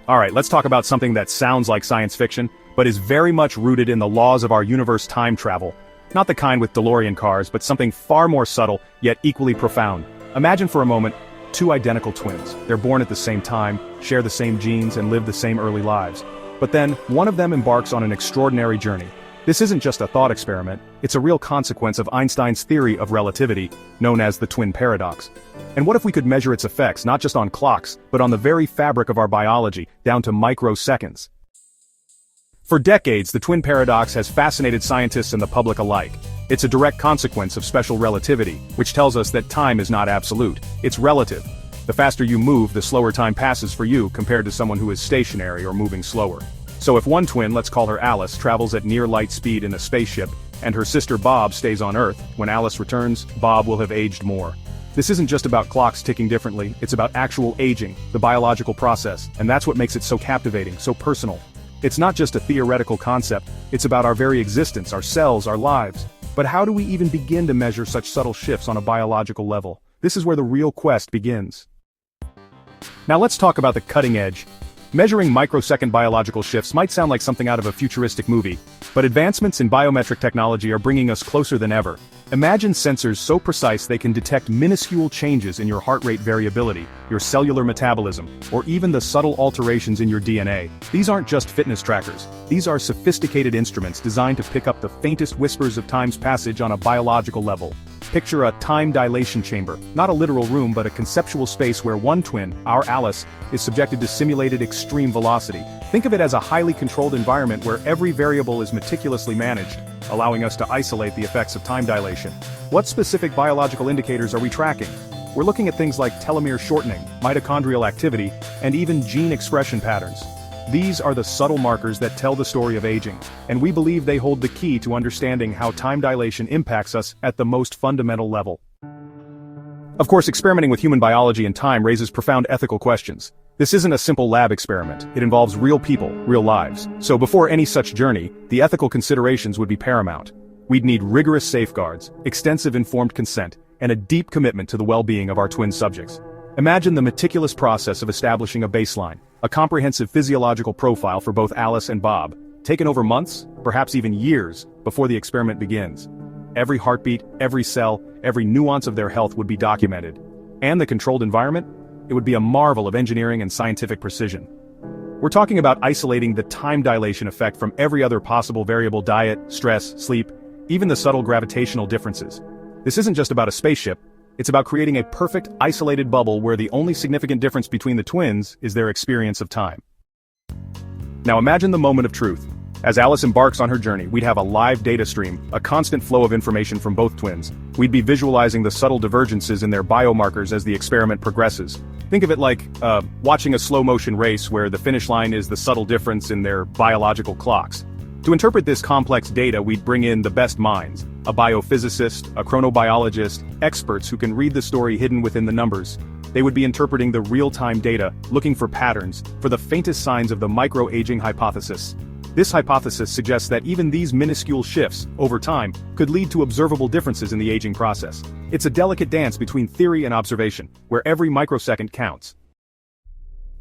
Alright, let's talk about something that sounds like science fiction, but is very much rooted in the laws of our universe: time travel. Not the kind with DeLorean cars, but something far more subtle, yet equally profound. Imagine for a moment, two identical twins. They're born at the same time, share the same genes, and live the same early lives. But then, one of them embarks on an extraordinary journey. This isn't just a thought experiment, it's a real consequence of Einstein's theory of relativity, known as the twin paradox. And what if we could measure its effects not just on clocks, but on the very fabric of our biology, down to microseconds? For decades, the twin paradox has fascinated scientists and the public alike. It's a direct consequence of special relativity, which tells us that time is not absolute, it's relative. The faster you move, the slower time passes for you compared to someone who is stationary or moving slower. So if one twin, let's call her Alice, travels at near light speed in a spaceship, and her sister Bob stays on Earth, when Alice returns, Bob will have aged more. This isn't just about clocks ticking differently, it's about actual aging, the biological process, and that's what makes it so captivating, so personal. It's not just a theoretical concept, it's about our very existence, our cells, our lives. But how do we even begin to measure such subtle shifts on a biological level? This is where the real quest begins. Now let's talk about the cutting edge. Measuring microsecond biological shifts might sound like something out of a futuristic movie, but advancements in biometric technology are bringing us closer than ever. Imagine sensors so precise they can detect minuscule changes in your heart rate variability, your cellular metabolism, or even the subtle alterations in your DNA. These aren't just fitness trackers, these are sophisticated instruments designed to pick up the faintest whispers of time's passage on a biological level. Picture a time dilation chamber, not a literal room but a conceptual space where one twin, our Alice, is subjected to simulated extreme velocity. Think of it as a highly controlled environment where every variable is meticulously managed, allowing us to isolate the effects of time dilation. What specific biological indicators are we tracking? We're looking at things like telomere shortening, mitochondrial activity, and even gene expression patterns. These are the subtle markers that tell the story of aging, and we believe they hold the key to understanding how time dilation impacts us at the most fundamental level. Of course, experimenting with human biology and time raises profound ethical questions. This isn't a simple lab experiment, it involves real people, real lives. So before any such journey, the ethical considerations would be paramount. We'd need rigorous safeguards, extensive informed consent, and a deep commitment to the well-being of our twin subjects. Imagine the meticulous process of establishing a baseline, a comprehensive physiological profile for both Alice and Bob, taken over months, perhaps even years, before the experiment begins. Every heartbeat, every cell, every nuance of their health would be documented. And the controlled environment? It would be a marvel of engineering and scientific precision. We're talking about isolating the time dilation effect from every other possible variable: diet, stress, sleep, even the subtle gravitational differences. This isn't just about a spaceship, it's about creating a perfect, isolated bubble where the only significant difference between the twins is their experience of time. Now imagine the moment of truth. As Alice embarks on her journey, we'd have a live data stream, a constant flow of information from both twins. We'd be visualizing the subtle divergences in their biomarkers as the experiment progresses. Think of it like watching a slow-motion race where the finish line is the subtle difference in their biological clocks. To interpret this complex data, we'd bring in the best minds, a biophysicist, a chronobiologist, experts who can read the story hidden within the numbers. They would be interpreting the real-time data, looking for patterns, for the faintest signs of the micro-aging hypothesis. This hypothesis suggests that even these minuscule shifts, over time, could lead to observable differences in the aging process. It's a delicate dance between theory and observation, where every microsecond counts.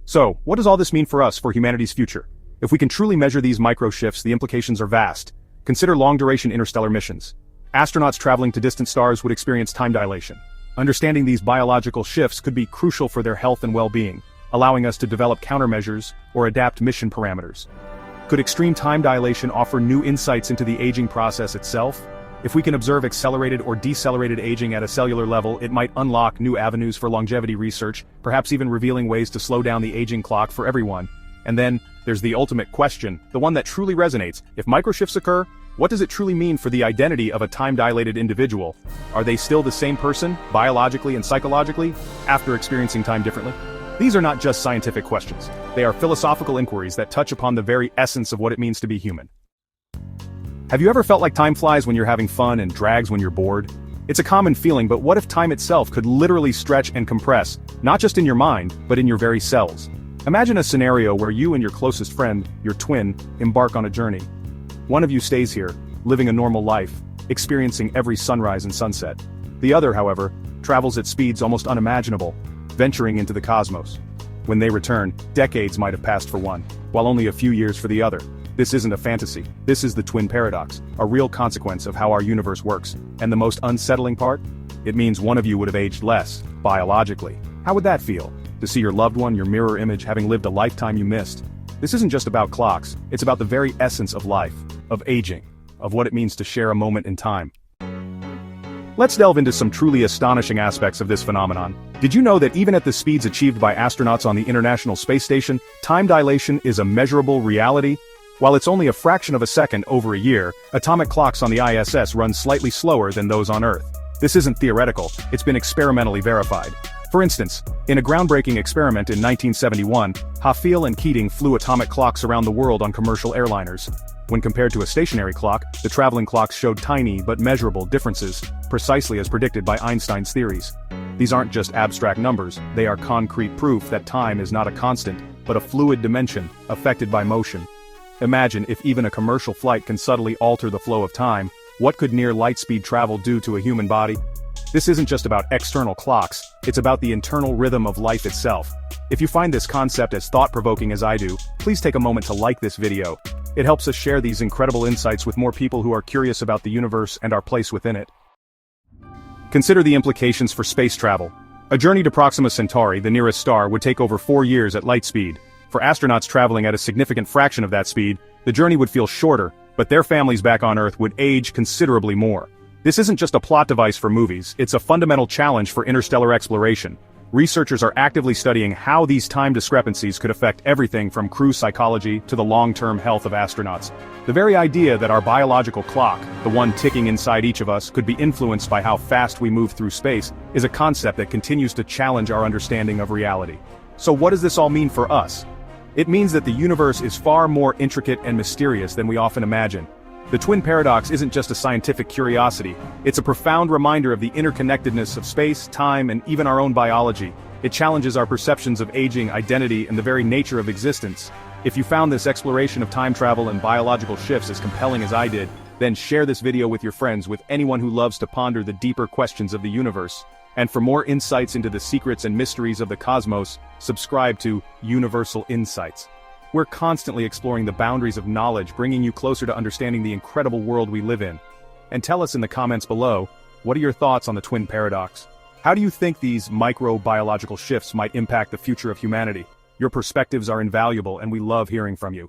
So, what does all this mean for us, for humanity's future? If we can truly measure these micro-shifts, the implications are vast. Consider long-duration interstellar missions. Astronauts traveling to distant stars would experience time dilation. Understanding these biological shifts could be crucial for their health and well-being, allowing us to develop countermeasures or adapt mission parameters. Could extreme time dilation offer new insights into the aging process itself? If we can observe accelerated or decelerated aging at a cellular level, it might unlock new avenues for longevity research, perhaps even revealing ways to slow down the aging clock for everyone. And then, there's the ultimate question, the one that truly resonates. If microshifts occur, what does it truly mean for the identity of a time-dilated individual? Are they still the same person, biologically and psychologically, after experiencing time differently? These are not just scientific questions. They are philosophical inquiries that touch upon the very essence of what it means to be human. Have you ever felt like time flies when you're having fun and drags when you're bored? It's a common feeling, but what if time itself could literally stretch and compress, not just in your mind, but in your very cells? Imagine a scenario where you and your closest friend, your twin, embark on a journey. One of you stays here, living a normal life, experiencing every sunrise and sunset. The other, however, travels at speeds almost unimaginable, venturing into the cosmos. When they return, decades might have passed for one, while only a few years for the other. This isn't a fantasy, this is the twin paradox, a real consequence of how our universe works. And the most unsettling part? It means one of you would have aged less, biologically. How would that feel? To see your loved one, your mirror image, having lived a lifetime you missed? This isn't just about clocks, it's about the very essence of life, of aging, of what it means to share a moment in time. Let's delve into some truly astonishing aspects of this phenomenon. Did you know that even at the speeds achieved by astronauts on the International Space Station, time dilation is a measurable reality? While it's only a fraction of a second over a year, atomic clocks on the ISS run slightly slower than those on Earth. This isn't theoretical, it's been experimentally verified. For instance, in a groundbreaking experiment in 1971, Hafeel and Keating flew atomic clocks around the world on commercial airliners. When compared to a stationary clock, the traveling clocks showed tiny but measurable differences, precisely as predicted by Einstein's theories. These aren't just abstract numbers, they are concrete proof that time is not a constant, but a fluid dimension, affected by motion. Imagine if even a commercial flight can subtly alter the flow of time, what could near light-speed travel do to a human body? This isn't just about external clocks, it's about the internal rhythm of life itself. If you find this concept as thought-provoking as I do, please take a moment to like this video. It helps us share these incredible insights with more people who are curious about the universe and our place within it. Consider the implications for space travel. A journey to Proxima Centauri, the nearest star, would take over 4 years at light speed. For astronauts traveling at a significant fraction of that speed, the journey would feel shorter, but their families back on Earth would age considerably more. This isn't just a plot device for movies, it's a fundamental challenge for interstellar exploration. Researchers are actively studying how these time discrepancies could affect everything from crew psychology to the long-term health of astronauts. The very idea that our biological clock, the one ticking inside each of us, could be influenced by how fast we move through space, is a concept that continues to challenge our understanding of reality. So what does this all mean for us? It means that the universe is far more intricate and mysterious than we often imagine. The twin paradox isn't just a scientific curiosity, it's a profound reminder of the interconnectedness of space, time, and even our own biology. It challenges our perceptions of aging, identity, and the very nature of existence. If you found this exploration of time travel and biological shifts as compelling as I did, then share this video with your friends, with anyone who loves to ponder the deeper questions of the universe. And for more insights into the secrets and mysteries of the cosmos, subscribe to Universal Insights. We're constantly exploring the boundaries of knowledge, bringing you closer to understanding the incredible world we live in. And tell us in the comments below, what are your thoughts on the twin paradox? How do you think these microbiological shifts might impact the future of humanity? Your perspectives are invaluable and we love hearing from you.